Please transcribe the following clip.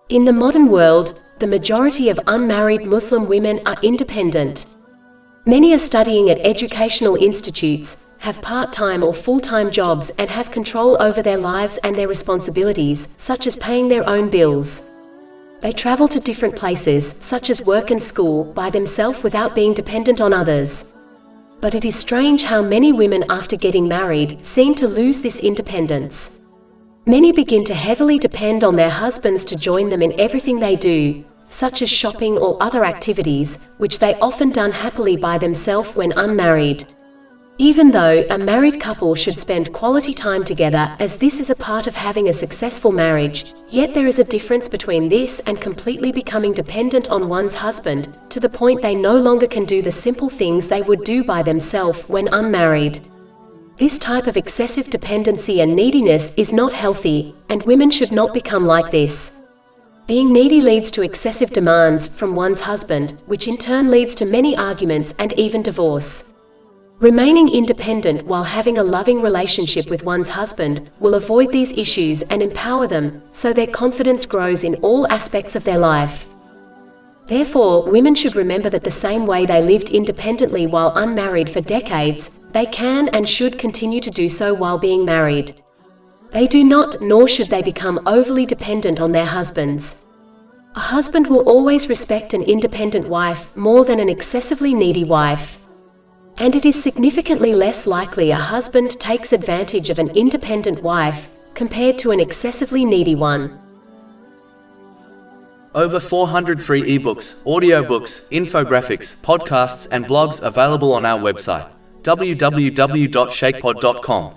In the modern world, the majority of unmarried Muslim women are independent. Many are studying at educational institutes, have part-time or full-time jobs, and have control over their lives and their responsibilities, such as paying their own bills. They travel to different places, such as work and school, by themselves without being dependent on others. But it is strange how many women after getting married seem to lose this independence. Many begin to heavily depend on their husbands to join them in everything they do, such as shopping or other activities, which they often done happily by themselves when unmarried. Even though a married couple should spend quality time together, as this is a part of having a successful marriage, yet there is a difference between this and completely becoming dependent on one's husband, to the point they no longer can do the simple things they would do by themselves when unmarried. This type of excessive dependency and neediness is not healthy, and women should not become like this. Being needy leads to excessive demands from one's husband, which in turn leads to many arguments and even divorce. Remaining independent while having a loving relationship with one's husband will avoid these issues and empower them, so their confidence grows in all aspects of their life. Therefore, women should remember that the same way they lived independently while unmarried for decades, they can and should continue to do so while being married. They do not, nor should they become overly dependent on their husbands. A husband will always respect an independent wife more than an excessively needy wife. And it is significantly less likely a husband takes advantage of an independent wife, compared to an excessively needy one. Over 400 free ebooks, audiobooks, infographics, podcasts and blogs available on our website, www.shakepod.com.